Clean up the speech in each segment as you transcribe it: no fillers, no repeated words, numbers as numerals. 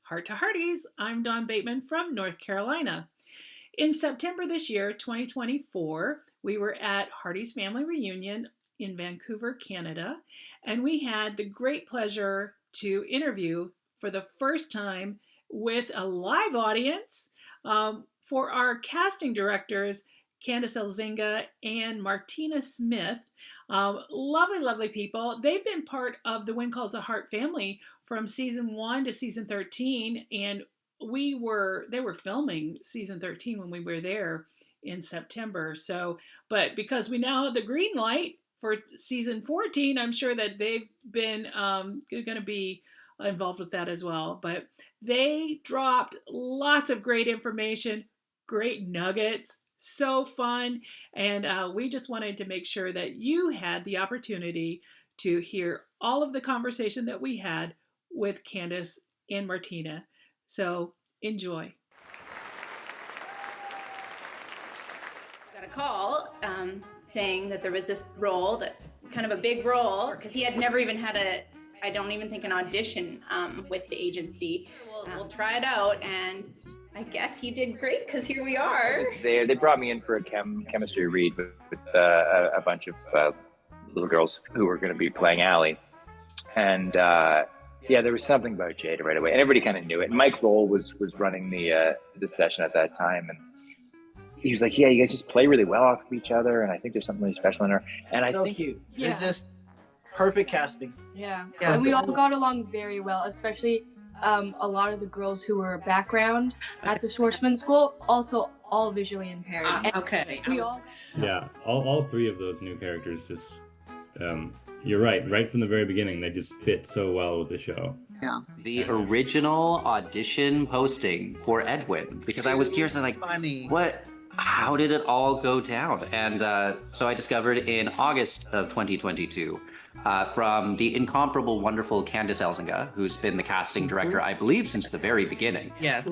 Heart to Hearties. I'm Dawn Bateman from North Carolina. In September this year, 2024, we were at Hearties Family Reunion in Vancouver, Canada, and we had the great pleasure to interview for the first time with a live audience for our casting directors, Candice Elzinga and Martina Smyth. Lovely, lovely people. They've been part of the When Calls the Heart family from season 1 to season 13, and they were filming season 13 when we were there in September. But because we now have the green light for season 14, I'm sure that they've been going to be involved with that as well. But they dropped lots of great information, great nuggets, so fun. And we just wanted to make sure that you had the opportunity to hear all of the conversation that we had with Candice and Martina. So enjoy. I got a call saying that there was this role that's kind of a big role, because he had never even had I don't even think an audition with the agency. We'll try it out, and I guess he did great, because here we are. They brought me in for a chemistry read with a bunch of little girls who were going to be playing Allie. And there was something about Jada right away, and everybody kind of knew it. And Mike Roll was running the session at that time, and he was like, "Yeah, you guys just play really well off of each other, and I think there's something really special in her." And I think cute. Yeah. It's just perfect casting. Yeah. And we all got along very well, especially a lot of the girls who were background at the Schwartzman School, also all visually impaired. Okay. We all. Yeah, all three of those new characters just, you're right from the very beginning, they just fit so well with the show. Yeah. The original audition posting for Edwin, because I was curious, how did it all go down? And so I discovered in August of 2022 from the incomparable, wonderful Candice Elzinga, who's been the casting director, I believe, since the very beginning. Yes.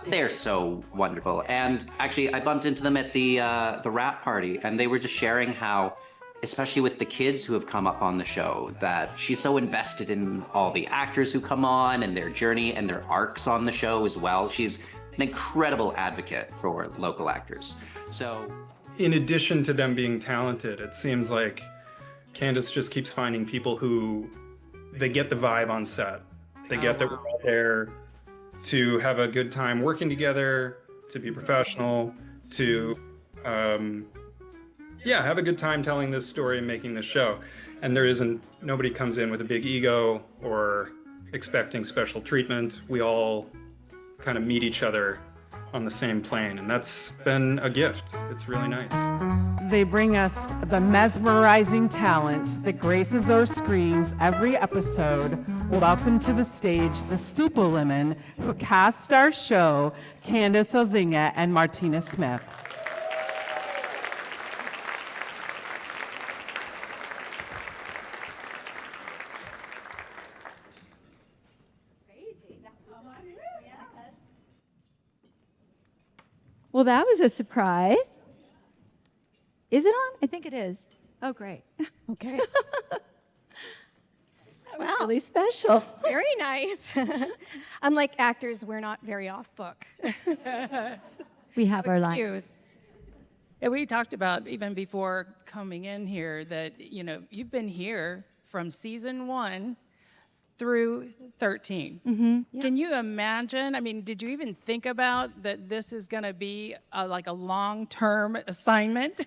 They're so wonderful. And actually, I bumped into them at the wrap party, and they were just sharing how, especially with the kids who have come up on the show, that she's so invested in all the actors who come on and their journey and their arcs on the show as well. She's an incredible advocate for local actors. So, in addition to them being talented, it seems like Candice just keeps finding people who, they get the vibe on set. They get that we're all there to have a good time working together, to be professional, to have a good time telling this story and making this show. And nobody comes in with a big ego or expecting special treatment. We all kind of meet each other on the same plane, and that's been a gift. It's really nice. They bring us the mesmerizing talent that graces our screens every episode. Welcome to the stage, the super women who cast our show, Candice Elzinga and Martina Smyth. Well, that was a surprise. Is it on? I think it is. Oh, great. Okay. Wow. Really special. Very nice. Unlike actors, we're not very off book. We have our line. Yeah, we talked about even before coming in here that, you've been here from season 1 through 13. Mm-hmm. Yeah. Can you imagine? I mean, did you even think about that this is going to be a long-term assignment?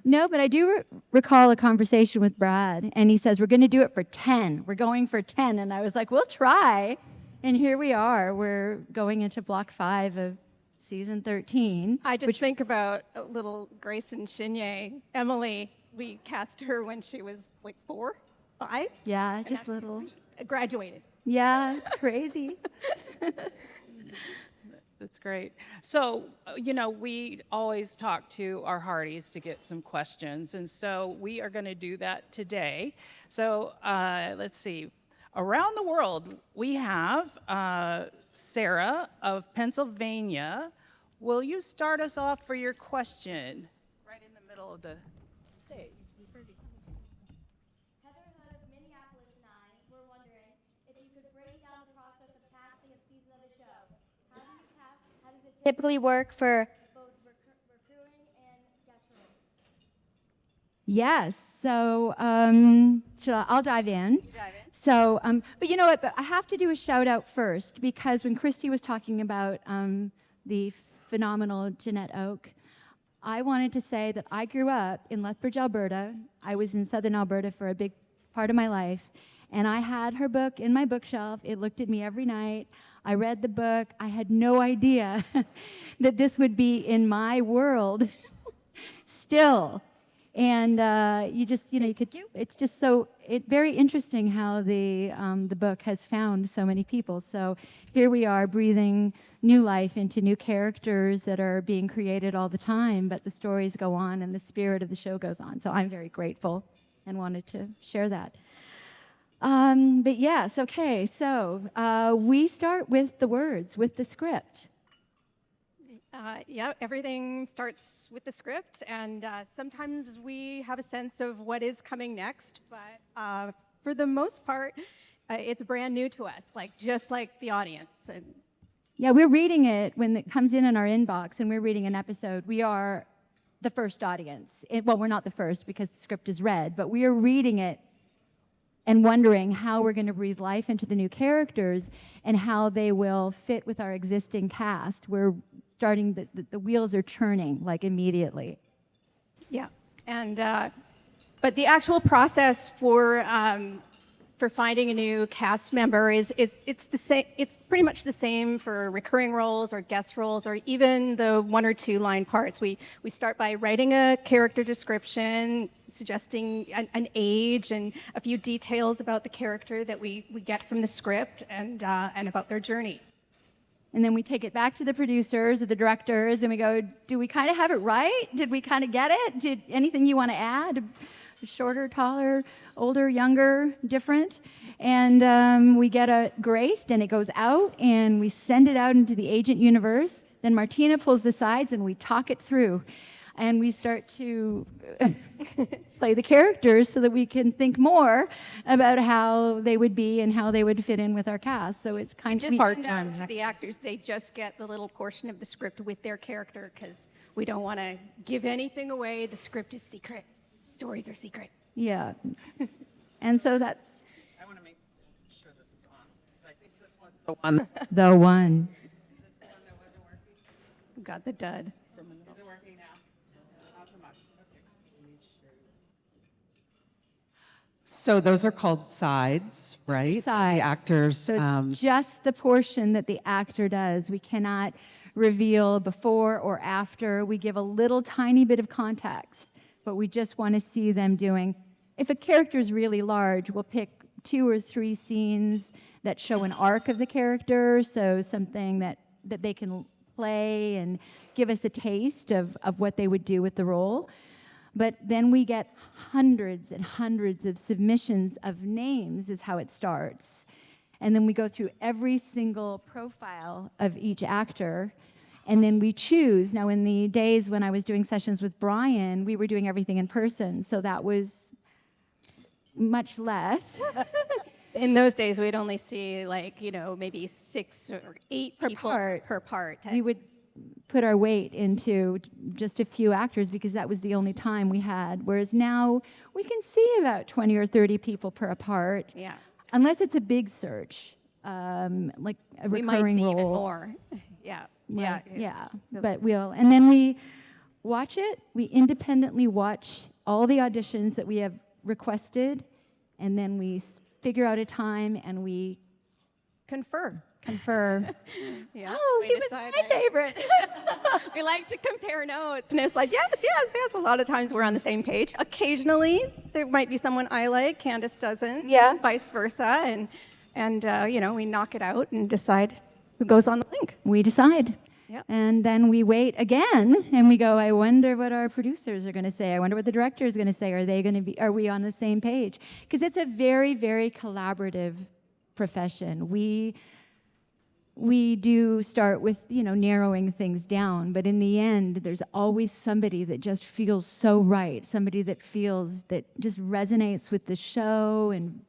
No, but I do recall a conversation with Brad, and he says, we're going to do it for 10. We're going for 10. And I was like, we'll try. And here we are. We're going into block 5 of season 13. I just think about little Grayson Schumé, Emily. We cast her when she was 4, 5. Yeah, just little. Graduated. Yeah, it's crazy. That's great. So, we always talk to our Hearties to get some questions, and so we are going to do that today. So, let's see. Around the world, we have Sarah of Pennsylvania. Will you start us off for your question? Right in the middle of the stage. Heather Hood of Minneapolis and I were wondering if you could break down the process of casting a season typically work for both recurring and guest roles? Yes. So I'll dive in. You dive in. So, but you know what? But I have to do a shout out first, because when Christy was talking about the phenomenal Jeanette Oak, I wanted to say that I grew up in Lethbridge, Alberta. I was in southern Alberta for a big part of my life, and I had her book in my bookshelf. It looked at me every night. I read the book. I had no idea that this would be in my world still. And you just, you could, it's just so, very interesting how the book has found so many people. So here we are breathing new life into new characters that are being created all the time, but the stories go on and the spirit of the show goes on. So I'm very grateful and wanted to share that. But yes, okay, so we start with the words, with the script. Yeah, everything starts with the script, and sometimes we have a sense of what is coming next, but for the most part, it's brand new to us, just like the audience. Yeah, we're reading it when it comes in our inbox, and we're reading an episode. We are the first audience. Well, we're not the first because the script is read, but we are reading it and wondering how we're going to breathe life into the new characters and how they will fit with our existing cast. We're starting, the wheels are churning immediately. Yeah, and but the actual process for finding a new cast member it's the same. It's pretty much the same for recurring roles or guest roles or even the 1 or 2 line parts. We start by writing a character description, suggesting an age and a few details about the character that we get from the script and about their journey. And then we take it back to the producers or the directors and we go, do we kind of have it right? Did we kind of get it? Did anything you want to add? Shorter, taller, older, younger, different? And we get a graced and it goes out and we send it out into the agent universe. Then Martina pulls the sides and we talk it through. And we start to play the characters so that we can think more about how they would be and how they would fit in with our cast. So it's kind of part-time. To the actors, they just get the little portion of the script with their character because we don't want to give anything away. The script is secret. Stories are secret. Yeah. And so that's... I want to make sure this is on. I think this one's the one. The one. Is this the one that wasn't working? Got the dud. Is it working now? Not so much. Okay. So those are called sides, right? Sides. The actors. So it's just the portion that the actor does. We cannot reveal before or after. We give a little tiny bit of context, but we just want to see them doing. If a character is really large, we'll pick 2 or 3 scenes that show an arc of the character, so something that they can play and give us a taste of what they would do with the role. But then we get hundreds and hundreds of submissions of names is how it starts. And then we go through every single profile of each actor, and then we choose. Now, in the days when I was doing sessions with Brian, we were doing everything in person, so that was much less. In those days, we'd only see maybe 6 or 8 people per part. We would put our weight into just a few actors because that was the only time we had. Whereas now we can see about 20 or 30 people per part. Yeah. Unless it's a big search, like a recurring we might see role. even more. Yeah. Yeah. Yeah. But and then we watch it. We independently watch all the auditions that we have requested, and then we figure out a time and we confer. Yeah. Oh, he was my favorite. We like to compare notes, and it's like, yes. A lot of times we're on the same page. Occasionally, there might be someone I like, Candice doesn't. Yeah. Vice versa, and we knock it out and decide who goes on the link. We decide. Yep. And then we wait again, and we go, I wonder what our producers are going to say. I wonder what the director is going to say. Are we on the same page? Because it's a very, very collaborative profession. We do start with, narrowing things down, but in the end, there's always somebody that just feels so right, somebody that just resonates with the show and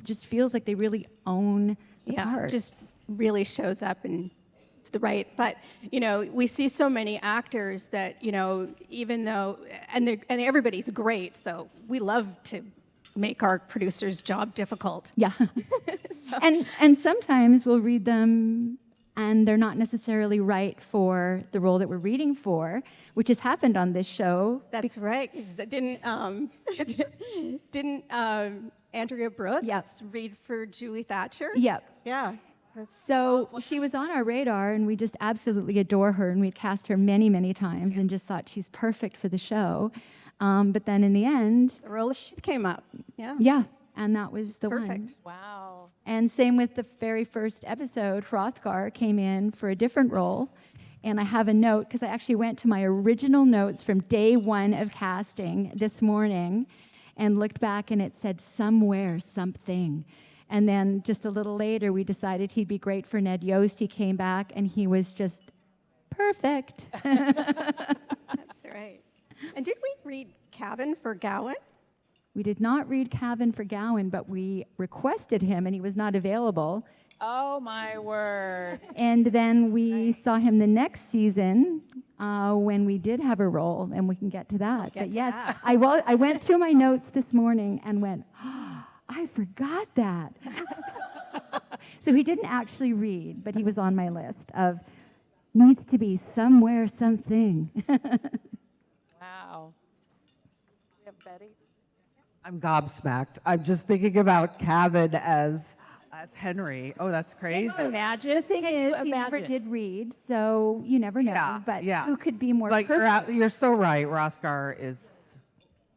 just feels like they really own the part. Just really shows up and it's the right. But we see so many actors that even though and everybody's great, so we love to make our producer's job difficult. Yeah. And sometimes we'll read them and they're not necessarily right for the role that we're reading for, which has happened on this show. That's right. 'Cause didn't Andrea Brooks read for Julie Thatcher? Yep. Yeah. So she was on our radar, and we just absolutely adore her, and we'd cast her many, many times and just thought she's perfect for the show. But then in the end... The role came up. Yeah. Yeah, and that was the Perfect. one. Wow. And same with the very first episode, Hrothgar came in for a different role. And I have a note, because I actually went to my original notes from day one of casting this morning and looked back, and it said somewhere, something. And then just a little later, we decided he'd be great for Ned Yost. He came back, and he was just perfect. That's right. And did we read Cavan for Gowan? We did not read Cavan for Gowan, but we requested him, and he was not available. Oh, my word. And then we saw him the next season when we did have a role, and we can get to that. But yes, I went through my notes this morning and went, oh, I forgot that. So he didn't actually read, but he was on my list of needs to be somewhere, something. Wow. We have Betty. I'm gobsmacked. I'm just thinking about Cavan as Henry. Oh, that's crazy. Imagine. The thing is, he never did read, so you never know. But who could be more perfect? You're so right. Hrothgar is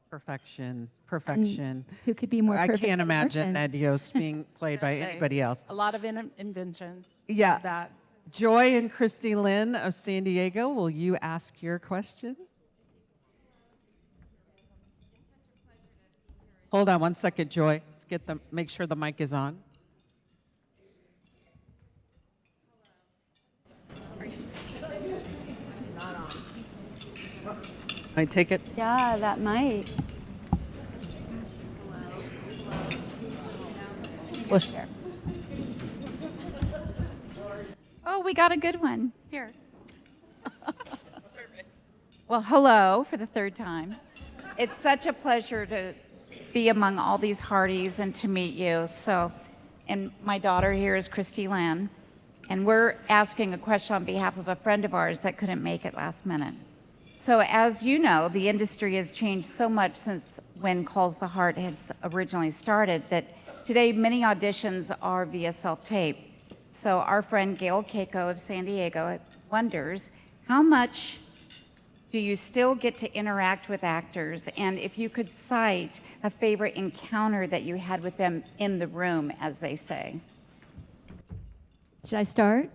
perfection. And who could be more perfect? I can't than imagine Merton? Ned Yost being played by anybody else. A lot of inventions. Yeah. That. Joy and Christy Lynn of San Diego, will you ask your question? Hold on one second, Joy. Let's make sure the mic is on. I take it. Yeah, that might. We'll share. Oh, we got a good one. Here. Well, hello for the third time. It's such a pleasure to be among all these Hearties and to meet you. So, and my daughter here is Christy Lynn, and we're asking a question on behalf of a friend of ours that couldn't make it last minute. So as you know, the industry has changed so much since when Calls the Heart has originally started that today many auditions are via self-tape. So our friend Gail Keiko of San Diego wonders, how much do you still get to interact with actors? And if you could cite a favorite encounter that you had with them in the room, as they say. Should I start?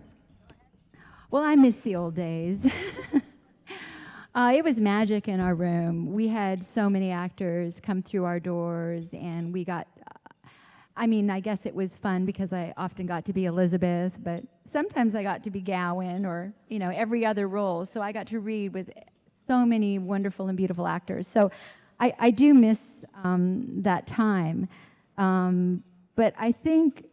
Well, I miss the old days. It was magic in our room. We had so many actors come through our doors, and we got, I guess it was fun because I often got to be Elizabeth, but sometimes I got to be Gowan or, every other role. So I got to read with so many wonderful and beautiful actors. So I do miss that time. But I think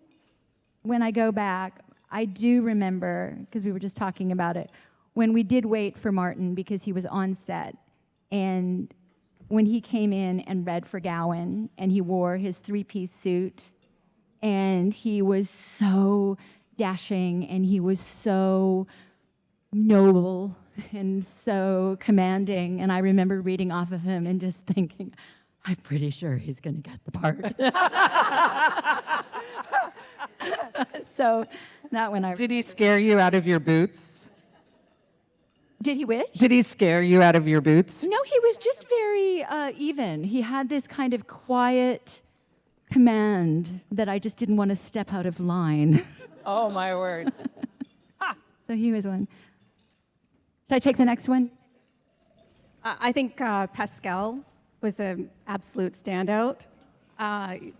when I go back, I do remember, because we were just talking about it, when we did wait for Martin because he was on set, and when he came in and read for Gowan, and he wore his three-piece suit, and he was so dashing, and he was so noble and so commanding, and I remember reading off of him and just thinking, I'm pretty sure he's going to get the part. So that one Did he scare you out of your boots? Did he which? Did he scare you out of your boots? No, he was just very even. He had this kind of quiet command that I just didn't want to step out of line. Oh, my word. So he was one. Should I take the next one? I think Pascal was an absolute standout. I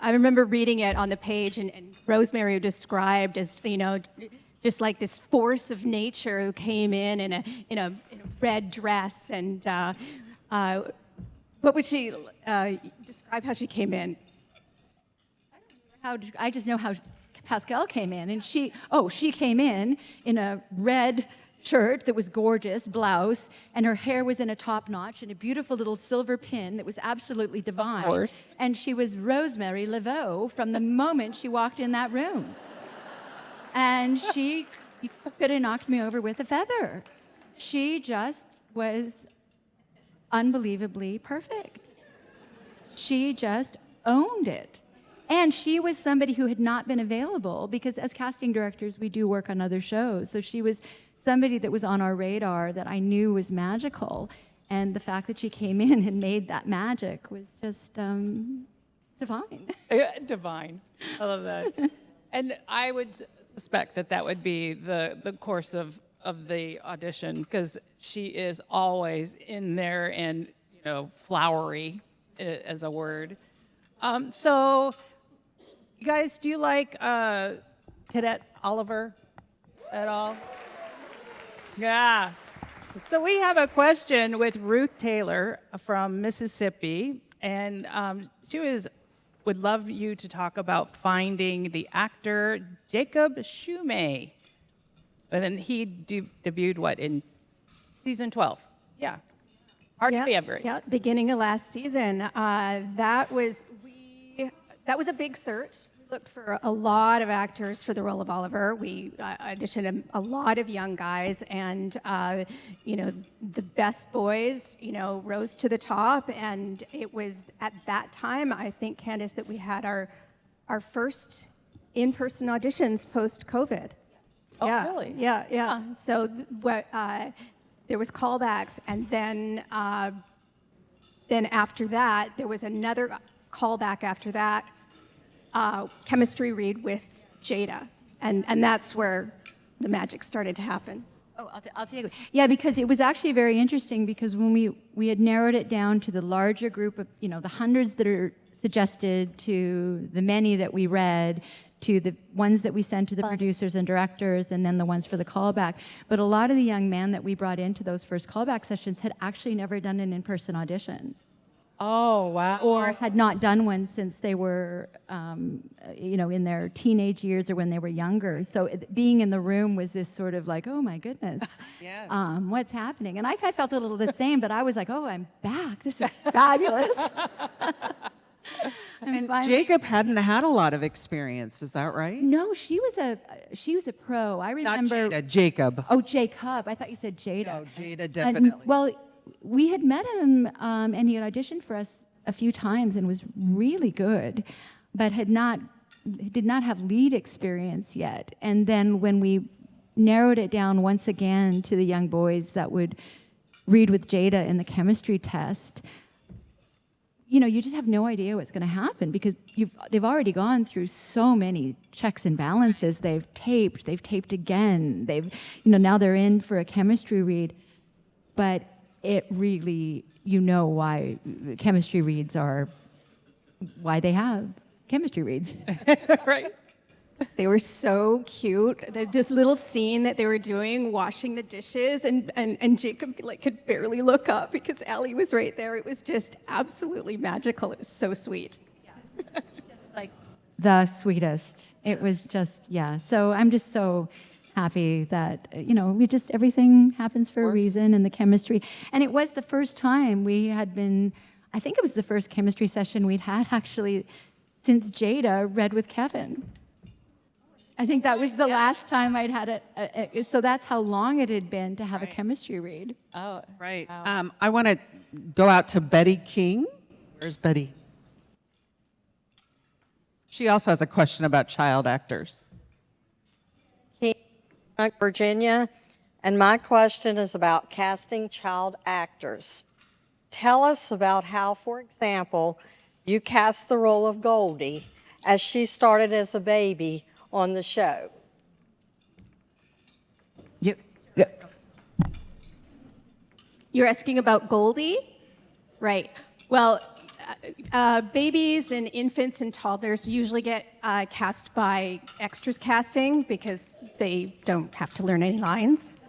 remember reading it on the page, and Rosemary described as, just like this force of nature who came in a red dress. And what would she describe how she came in? I just know how Pascal came in, and she came in a red shirt that was gorgeous, blouse, and her hair was in a top notch and a beautiful little silver pin that was absolutely divine. Of course. And she was Rosemary Laveau from the moment she walked in that room. And she could have knocked me over with a feather. She just was unbelievably perfect. She just owned it. And she was somebody who had not been available because as casting directors, we do work on other shows. So she was somebody that was on our radar that I knew was magical. And the fact that she came in and made that magic was just divine. Divine. I love that. And I would suspect that would be the course of the audition, because she is always in there and, flowery as a word. So, you guys, do you like Cadet Oliver at all? Yeah. So we have a question with Ruth Taylor from Mississippi, and she would love you to talk about finding the actor Jacob Schumé. And then he debuted in season 12? Yeah. Hardly ever. Yeah, beginning of last season. That was a big search. We looked for a lot of actors for the role of Oliver. We auditioned a lot of young guys, and the best boys, rose to the top. And it was at that time, I think, Candice, that we had our first in-person auditions post-COVID. Oh, yeah, really? Yeah. So there was callbacks, and then after that, there was another callback after that, chemistry read with Jada, and that's where the magic started to happen. Oh, I'll take it. Yeah, because it was actually very interesting because when we had narrowed it down to the larger group of, the hundreds that are suggested to the many that we read, to the ones that we sent to the producers and directors, and then the ones for the callback. But a lot of the young men that we brought into those first callback sessions had actually never done an in-person audition. Oh, wow. Or had not done one since they were, in their teenage years or when they were younger. So being in the room was this sort of like, oh my goodness, yes. What's happening? And I felt a little the same, but I was like, oh, I'm back. This is fabulous. And Jacob hadn't had a lot of experience, is that right? No, she was a pro. I remember. Not Jada, Jacob. Oh, Jacob. I thought you said Jada. No, Jada definitely. Well, we had met him, and he had auditioned for us a few times and was really good, but did not have lead experience yet. And then when we narrowed it down once again to the young boys that would read with Jada in the chemistry test, you just have no idea what's going to happen because they've already gone through so many checks and balances. They've taped again. Now they're in for a chemistry read, but it really, why chemistry reads are why they have chemistry reads. Right. They were so cute. This little scene that they were doing, washing the dishes, and Jacob could barely look up because Allie was right there. It was just absolutely magical. It was so sweet. Yeah. Like the sweetest. It was just, yeah. So I'm just so happy that, everything happens for a reason, and the chemistry. And it was the first time I think it was the first chemistry session we'd had actually since Jada read with Kevin. I think that was the last time I'd had it. So that's how long it had been to have a chemistry read. Oh, right. Wow. I want to go out to Betty King. Where's Betty? She also has a question about child actors. Virginia, and my question is about casting child actors. Tell us about how, for example, you cast the role of Goldie as she started as a baby on the show. You're asking about Goldie? Right. Well, babies and infants and toddlers usually get cast by extras casting because they don't have to learn any lines.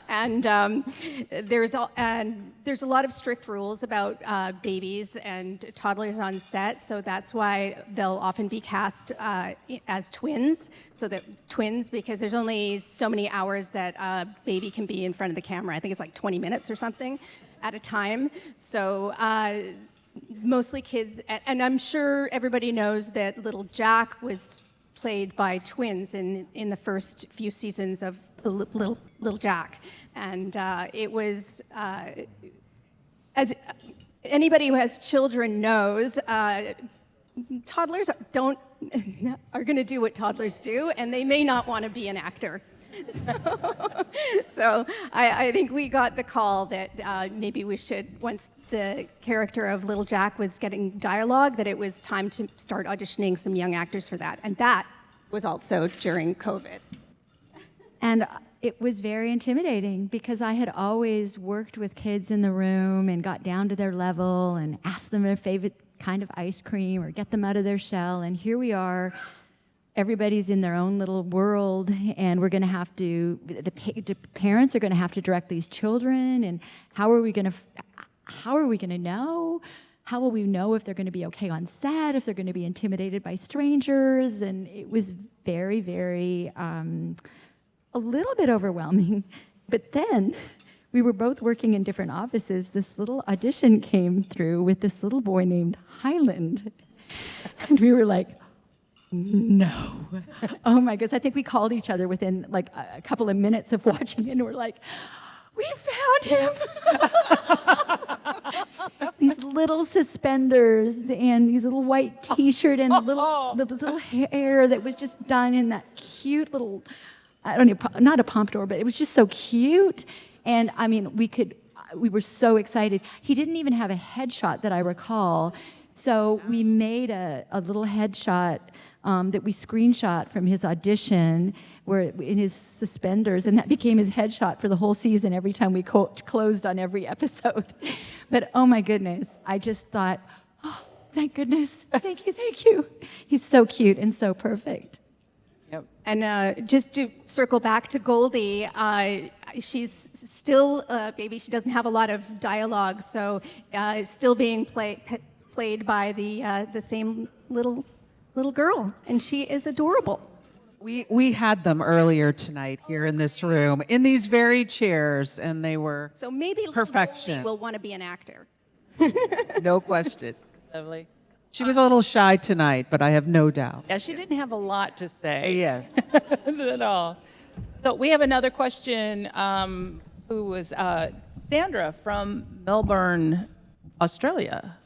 and there's a lot of strict rules about babies and toddlers on set, so that's why they'll often be cast as twins. So that twins, because there's only so many hours that a baby can be in front of the camera. I think it's like 20 minutes or something at a time. So mostly kids, and I'm sure everybody knows that little Jack was played by twins in the first few seasons of Little Jack, and it was as anybody who has children knows, toddlers are going to do what toddlers do, and they may not want to be an actor. So I think we got the call that maybe we should, once the character of Little Jack was getting dialogue, that it was time to start auditioning some young actors for that. And that was also during COVID. And it was very intimidating because I had always worked with kids in the room and got down to their level and asked them their favorite kind of ice cream or get them out of their shell. And here we are, everybody's in their own little world, and we're going to have to, the parents are going to have to direct these children, and how are we going to know? How will we know if they're going to be okay on set, if they're going to be intimidated by strangers? And it was very, very, a little bit overwhelming. But then we were both working in different offices. This little audition came through with this little boy named Highland. And we were like, no. Oh my goodness. I think we called each other within like a couple of minutes of watching it, and we're like, we found him. These little suspenders and these little white t-shirt and little hair that was just done in that cute little, I don't know, not a pompadour, but it was just so cute. And I mean, we were so excited. He didn't even have a headshot that I recall. So we made a little headshot that we screenshot from his audition, where in his suspenders, and that became his headshot for the whole season every time we closed on every episode. But oh my goodness, I just thought, oh, thank goodness, thank you. He's so cute and so perfect. Yep. And just to circle back to Goldie, she's still a baby. She doesn't have a lot of dialogue, so still being played by the same little girl, and she is adorable. We had them earlier tonight here in this room, in these very chairs, and they were so maybe perfection. Will want to be an actor. No question. Lovely. She was a little shy tonight, but I have no doubt. Yeah, she didn't have a lot to say. Yes. At all. So we have another question. Who was Sandra from Melbourne, Australia?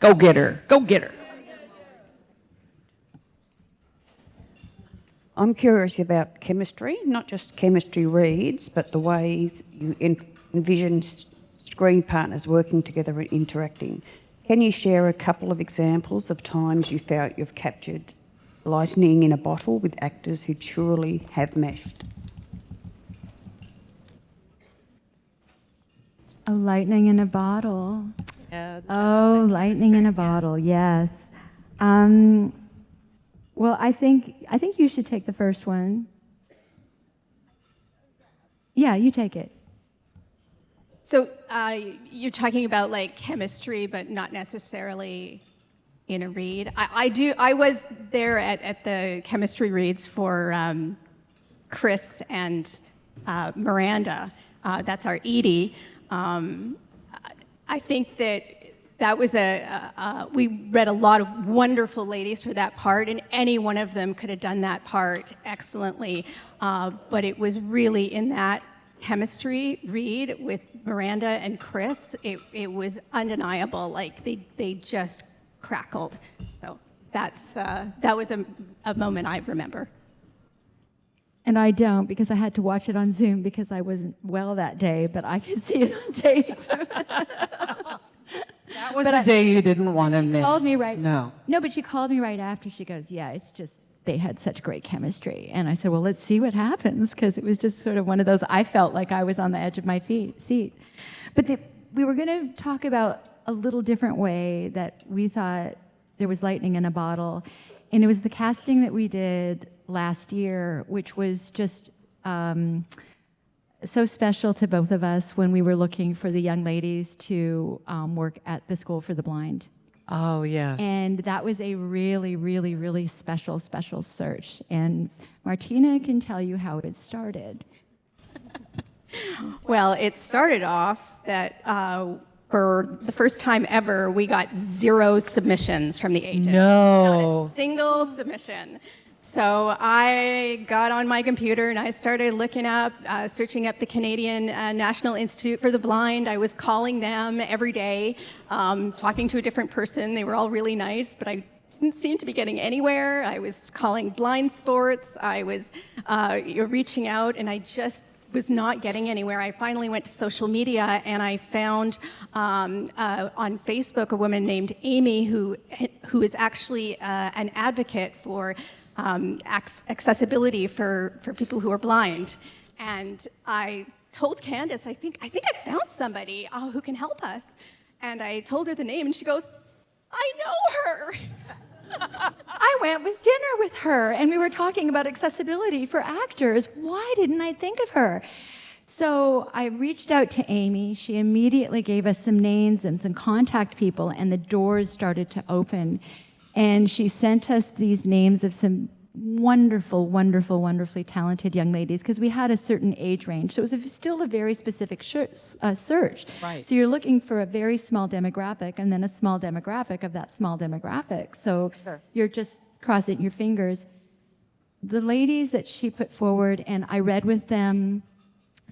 Go get her. Go get her. I'm curious about chemistry, not just chemistry reads, but the ways you envision screen partners working together and interacting. Can you share a couple of examples of times you felt you've captured lightning in a bottle with actors who truly have meshed? Oh, lightning in a bottle. Yeah, oh, lightning in a bottle, yes. Well, I think you should take the first one. Yeah, you take it. So you're talking about like chemistry, but not necessarily in a read. I was there at the chemistry reads for Chris and Miranda. That's our Edie. I think that was we read a lot of wonderful ladies for that part, and any one of them could have done that part excellently. But it was really in that chemistry read with Miranda and Chris, it was undeniable. Like they just crackled. So that was a moment I remember. And I don't, because I had to watch it on Zoom because I wasn't well that day, but I could see it on tape. That was the day you didn't want to miss. She called me right. No. No, but she called me right after. She goes, yeah, it's just they had such great chemistry. And I said, well, let's see what happens, because it was just sort of one of those, I felt like I was on the edge of my seat. But we were going to talk about a little different way that we thought there was lightning in a bottle. And it was the casting that we did last year, which was just so special to both of us when we were looking for the young ladies to work at the School for the Blind. Oh, yes. And that was a really, really, really special search. And Martina can tell you how it started. Well, it started off that for the first time ever, we got 0 submissions from the agent. No. Not a single submission. So I got on my computer and I started looking up, searching up the Canadian National Institute for the Blind. I was calling them every day, talking to a different person. They were all really nice, but I didn't seem to be getting anywhere. I was calling Blind Sports. I was reaching out, and I just was not getting anywhere. I finally went to social media, and I found on Facebook a woman named Amy who is actually an advocate for accessibility for people who are blind. And I told Candice, I think I found somebody who can help us. And I told her the name, and she goes, I know her. I went with dinner with her, and we were talking about accessibility for actors. Why didn't I think of her? So I reached out to Amy. She immediately gave us some names and some contact people, and the doors started to open. And she sent us these names of some wonderfully talented young ladies, because we had a certain age range. So it was still a very specific search. Right. So you're looking for a very small demographic and then a small demographic of that small demographic. So you're just crossing your fingers. The ladies that she put forward, and I read with them,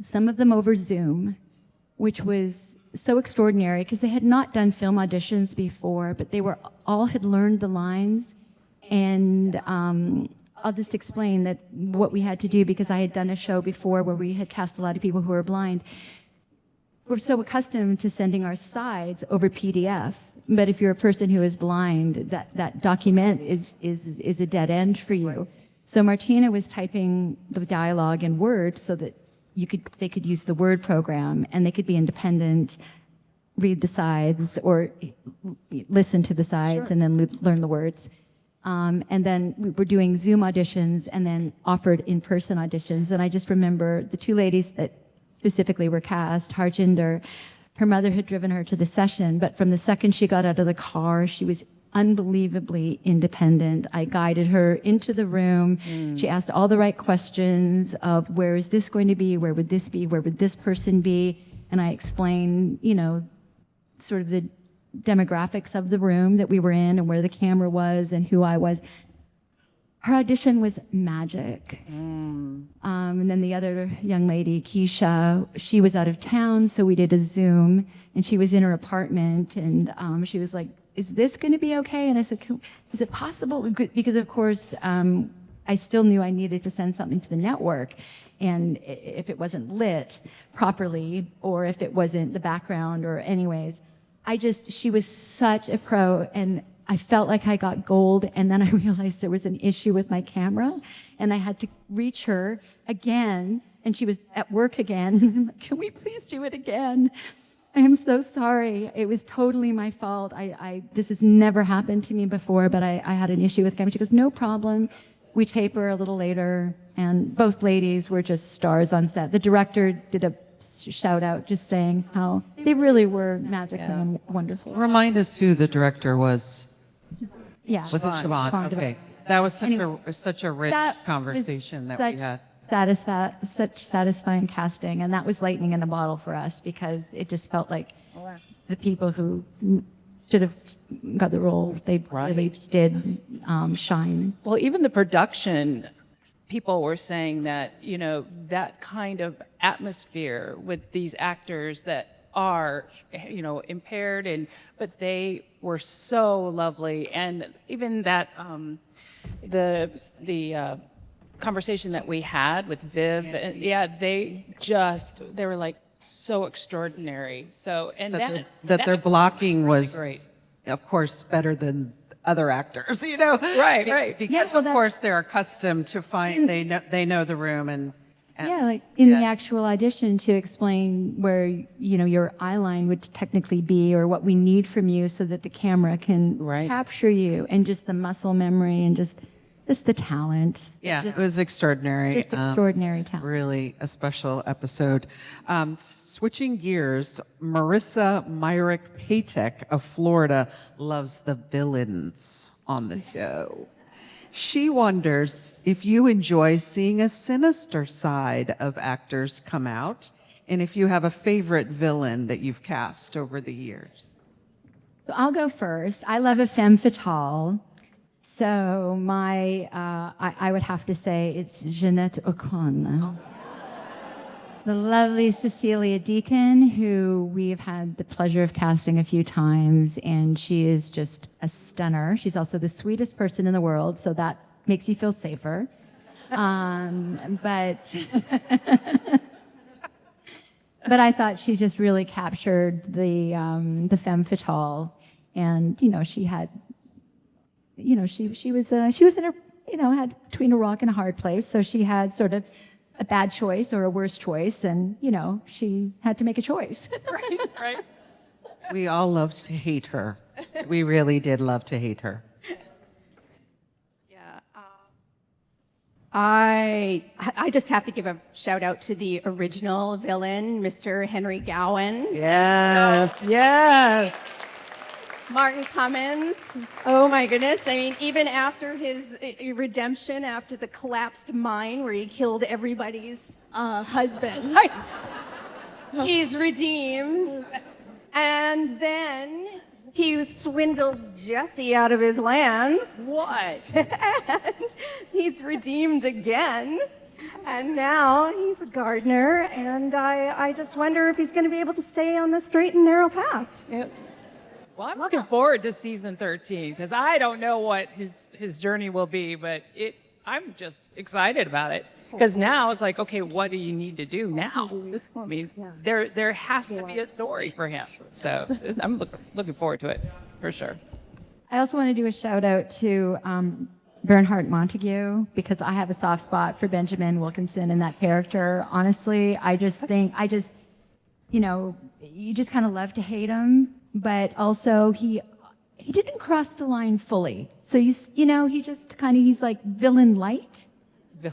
some of them over Zoom, which was so extraordinary because they had not done film auditions before, but they all had learned the lines. And I'll just explain that what we had to do, because I had done a show before where we had cast a lot of people who were blind. We're so accustomed to sending our sides over PDF, but if you're a person who is blind, that document is a dead end for you. So Martina was typing the dialogue in Word so that they could use the Word program, and they could be independent, read the sides or listen to the sides, and then learn the words. And then we were doing Zoom auditions and then offered in-person auditions. And I just remember the 2 ladies that specifically were cast, Harjinder, her mother had driven her to the session, but from the second she got out of the car, she was unbelievably independent. I guided her into the room. She asked all the right questions of where is this going to be? Where would this be? Where would this person be? And I explained, sort of the demographics of the room that we were in and where the camera was and who I was. Her audition was magic. And then the other young lady, Keisha, she was out of town, so we did a Zoom, and she was in her apartment, and she was like, is this going to be okay? And I said, is it possible? Because, of course, I still knew I needed to send something to the network. And if it wasn't lit properly, or if it wasn't the background, or anyways, she was such a pro, and I felt like I got gold. And then I realized there was an issue with my camera, and I had to reach her again, and she was at work again. And I'm like, can we please do it again? I am so sorry. It was totally my fault. This has never happened to me before, but I had an issue with camera. She goes, no problem. We tape her a little later, and both ladies were just stars on set. The director did a shout out just saying how they really were magical and wonderful. Remind us who the director was. Yeah. Was it Siobhan? Okay. That was such a rich conversation that we had. Such satisfying casting, and that was lightning in a bottle for us, because it just felt like the people who should have got the role, they really did shine. Well, even the production people were saying that, that kind of atmosphere with these actors that are, impaired, but they were so lovely. And even that, the conversation that we had with Viv, and they were like so extraordinary. So, and that their blocking was great. Of course, better than other actors, you know? Right. Because of course they're accustomed to they know the room and yeah, like in the actual audition to explain where, you know, your eye line would technically be or what we need from you so that the camera can capture you, and just the muscle memory and just the talent. Yeah, it was extraordinary. Just extraordinary talent. Really a special episode. Switching gears, Marissa Myrick Patek of Florida loves the villains on the show. She wonders if you enjoy seeing a sinister side of actors come out, and if you have a favorite villain that you've cast over the years. So I'll go first. I love a femme fatale. So I would have to say it's Jeanette Ocon. The lovely Cecilia Deacon, who we've had the pleasure of casting a few times, and she is just a stunner. She's also the sweetest person in the world, so that makes you feel safer. But I thought she just really captured the femme fatale, and she had, she was in a had between a rock and a hard place, so she had sort of a bad choice or a worse choice, and she had to make a choice. Right. We all loved to hate her. We really did love to hate her. Yeah. I just have to give a shout out to the original villain, Mr. Henry Gowan. Yes. Martin Cummins. Oh my goodness. I mean, even after his redemption, after the collapsed mine where he killed everybody's husband, he's redeemed. And then he swindles Jesse out of his land. What? And he's redeemed again. And now he's a gardener. And I just wonder if he's going to be able to stay on the straight and narrow path. Yep. Well, I'm looking forward to season 13 because I don't know what his journey will be, but I'm just excited about it because now it's like, okay, what do you need to do now? I mean, there has to be a story for him. So I'm looking forward to it for sure. I also want to do a shout out to Bernhardt Montague, because I have a soft spot for Benjamin Wilkinson and that character. Honestly, I just think, you just kind of love to hate him. But also he didn't cross the line fully. So he just he's like villain light.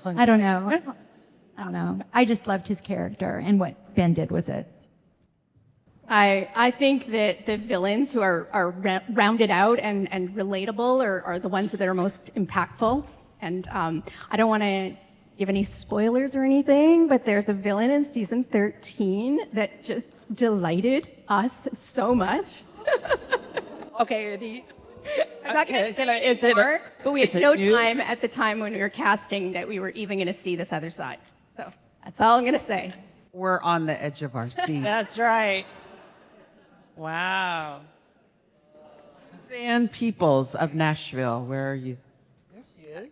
I don't know. I just loved his character and what Ben did with it. I think that the villains who are rounded out and relatable are the ones that are most impactful. And I don't want to give any spoilers or anything, but there's a villain in season 13 that just delighted us so much. Okay, I'm not going to say more, but we had no time at the time when we were casting that we were even going to see this other side. So that's all I'm going to say. We're on the edge of our seats. That's right. Wow. Suzanne Peoples of Nashville, where are you? There she is.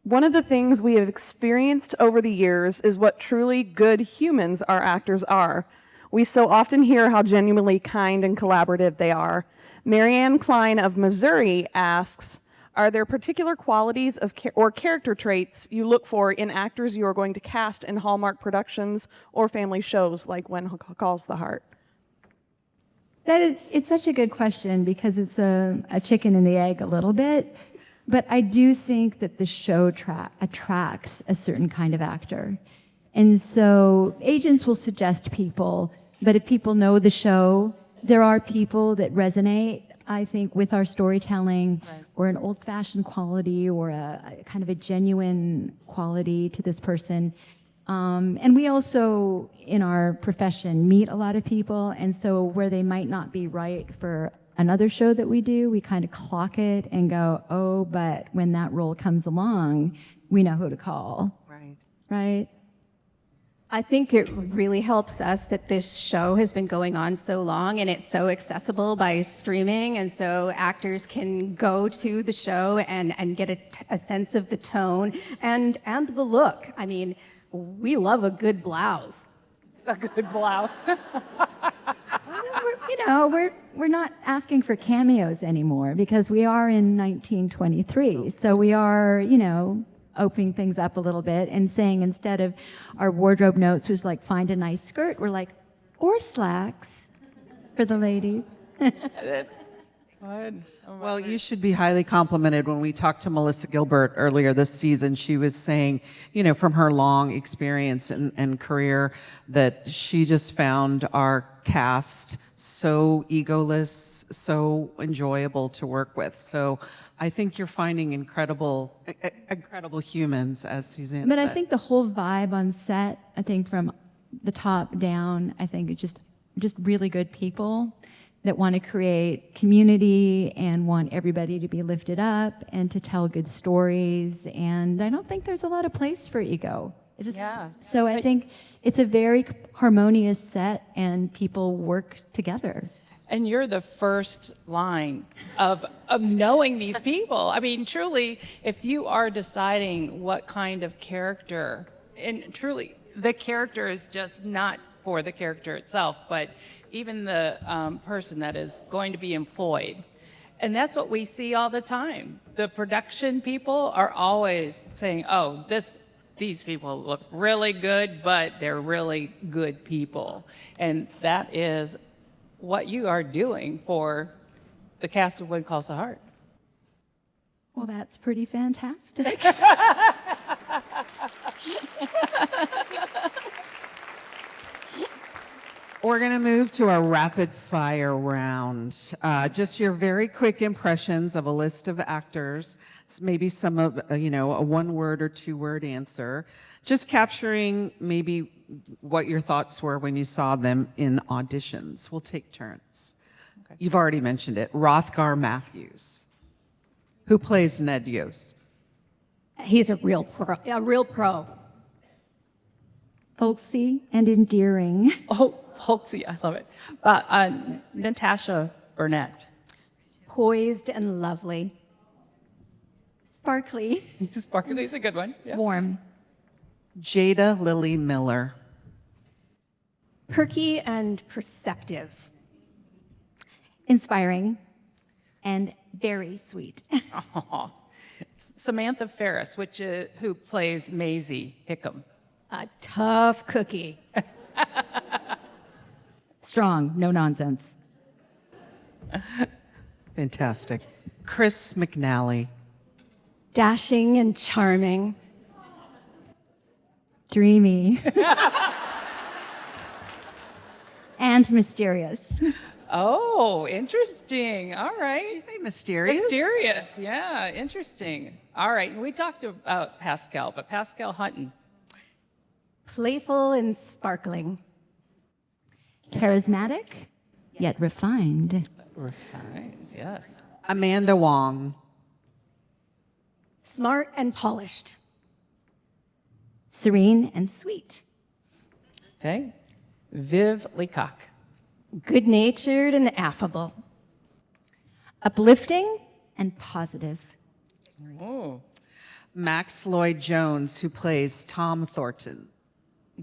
One of the things we have experienced over the years is what truly good humans our actors are. We so often hear how genuinely kind and collaborative they are. Marianne Klein of Missouri asks, are there particular qualities or character traits you look for in actors you are going to cast in Hallmark productions or family shows like When Calls the Heart? It's such a good question because it's a chicken and the egg a little bit. But I do think that the show attracts a certain kind of actor. And so agents will suggest people, but if people know the show, there are people that resonate, I think, with our storytelling, or an old-fashioned quality or a kind of a genuine quality to this person. And we also, in our profession, meet a lot of people, and so where they might not be right for another show that we do, we kind of clock it and go, oh, but when that role comes along, we know who to call. Right? I think it really helps us that this show has been going on so long and it's so accessible by streaming, and so actors can go to the show and get a sense of the tone and the look. I mean, we love a good blouse. A good blouse. we're not asking for cameos anymore because we are in 1923. So we are, opening things up a little bit and saying instead of our wardrobe notes was like find a nice skirt, we're like, or slacks for the ladies. Well, you should be highly complimented. When we talked to Melissa Gilbert earlier this season, she was saying, from her long experience and career, that she just found our cast so egoless, so enjoyable to work with. So I think you're finding incredible humans, as Suzanne But said. I think the whole vibe on set, I think from the top down, I think it's just really good people that want to create community and want everybody to be lifted up and to tell good stories. And I don't think there's a lot of place for ego. So I think it's a very harmonious set and people work together. And you're the first line of knowing these people. I mean, truly, if you are deciding what kind of character, and truly, the character is just not for the character itself, but even the person that is going to be employed. And that's what we see all the time. The production people are always saying, oh, these people look really good, but they're really good people. And that is what you are doing for the cast of When Calls the Heart. Well, that's pretty fantastic. We're going to move to our rapid fire round. Just your very quick impressions of a list of actors, maybe some of, a one-word or two-word answer, just capturing maybe what your thoughts were when you saw them in auditions. We'll take turns. Okay. You've already mentioned it. Rothgar Matthews, who plays Ned Yost. He's a real pro. Folksy and endearing. Oh, folksy, I love it. Natasha Burnett. Poised and lovely. Sparkly. Sparkly is a good one. Yeah. Warm. Jada Lily Miller. Perky and perceptive. Inspiring and very sweet. Oh. Samantha Ferris, who plays Maisie Hickam. A tough cookie. Strong, no nonsense. Fantastic. Chris McNally. Dashing and charming. Dreamy. And mysterious. Oh, interesting. All right. Did you say mysterious? Mysterious, yeah, interesting. All right, and we talked about Pascal, but Pascal Hutton. Playful and sparkling. Charismatic, yet refined. Refined, yes. Amanda Wong. Smart and polished. Serene and sweet. Okay. Viv Leacock. Good-natured and affable. Uplifting and positive. Oh. Max Lloyd Jones, who plays Tom Thornton.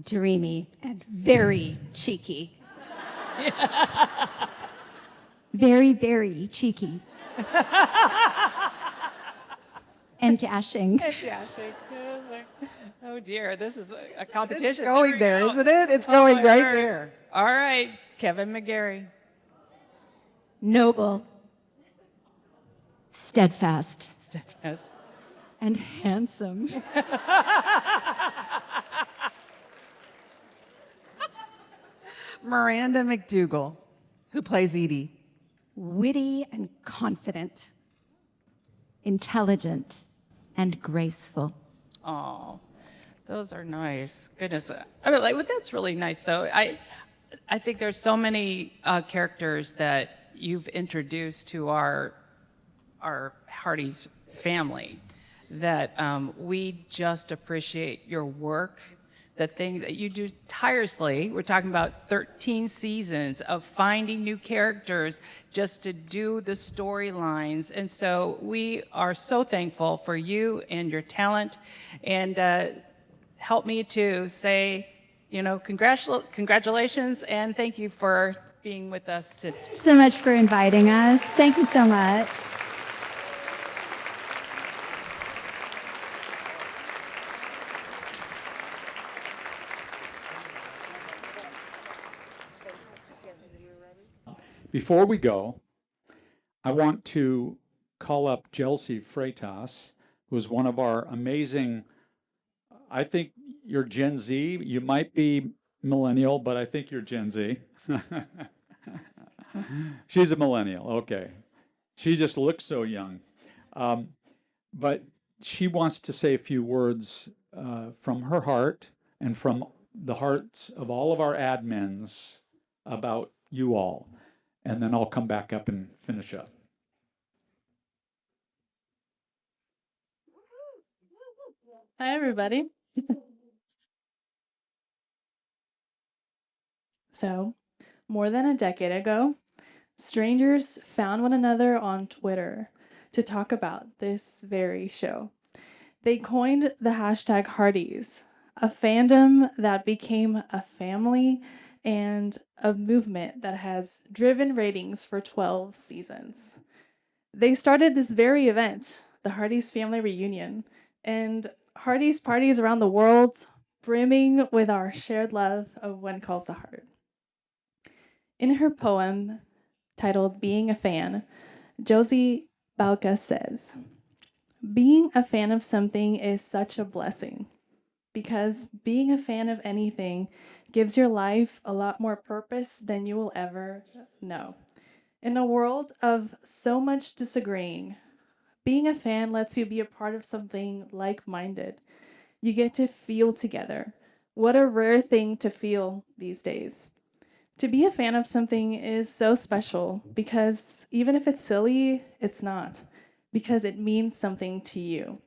Dreamy and very cheeky. Very, very cheeky. And dashing. And dashing. Oh dear, this is a competition. It's going there, isn't it? It's going right there. All right, Kevin McGarry. Noble. Steadfast. Steadfast. And handsome. Miranda McDougal, who plays Edie. Witty and confident. Intelligent and graceful. Oh, those are nice. Goodness, I mean, like, well, that's really nice, though. I think there's so many characters that you've introduced to our Hearties family that we just appreciate your work, the things that you do tirelessly. We're talking about 13 seasons of finding new characters just to do the storylines. And so we are so thankful for you and your talent. And help me to say, congratulations and thank you for being with us today. Thanks so much for inviting us. Thank you so much. Before we go, I want to call up Chelsea Freitas, who's one of our amazing, I think you're Gen Z. You might be millennial, but I think you're Gen Z. She's a millennial, okay. She just looks so young. But she wants to say a few words from her heart and from the hearts of all of our admins about you all. And then I'll come back up and finish up. Hi, everybody. So, more than a decade ago, strangers found one another on Twitter to talk about this very show. They coined the hashtag Hearties, a fandom that became a family and a movement that has driven ratings for 12 seasons. They started this very event, the Hearties family reunion, and Hearties parties around the world brimming with our shared love of When Calls the Heart. In her poem titled Being a Fan, Josie Balka says, "Being a fan of something is such a blessing because being a fan of anything gives your life a lot more purpose than you will ever know. In a world of so much disagreeing, being a fan lets you be a part of something like-minded. You get to feel together. What a rare thing to feel these days. To be a fan of something is so special because even if it's silly, it's not, because it means something to you.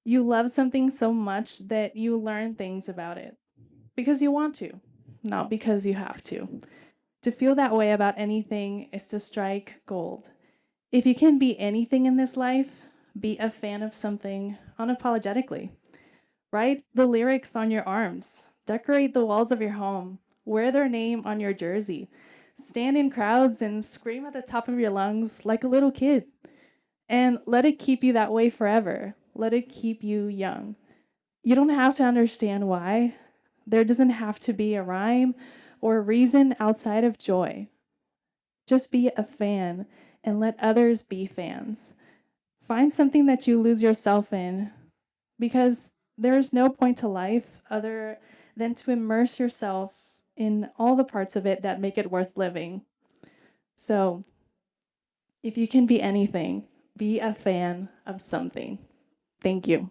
You love something so much that you learn things about it because you want to, not because you have to. To feel that way about anything is to strike gold. If you can be anything in this life, be a fan of something unapologetically. Write the lyrics on your arms. Decorate the walls of your home. Wear their name on your jersey. Stand in crowds and scream at the top of your lungs like a little kid. And let it keep you that way forever. Let it keep you young. You don't have to understand why. There doesn't have to be a rhyme or a reason outside of joy. Just be a fan and let others be fans. Find something that you lose yourself in because there is no point to life other than to immerse yourself in all the parts of it that make it worth living. So, if you can be anything, be a fan of something. Thank you.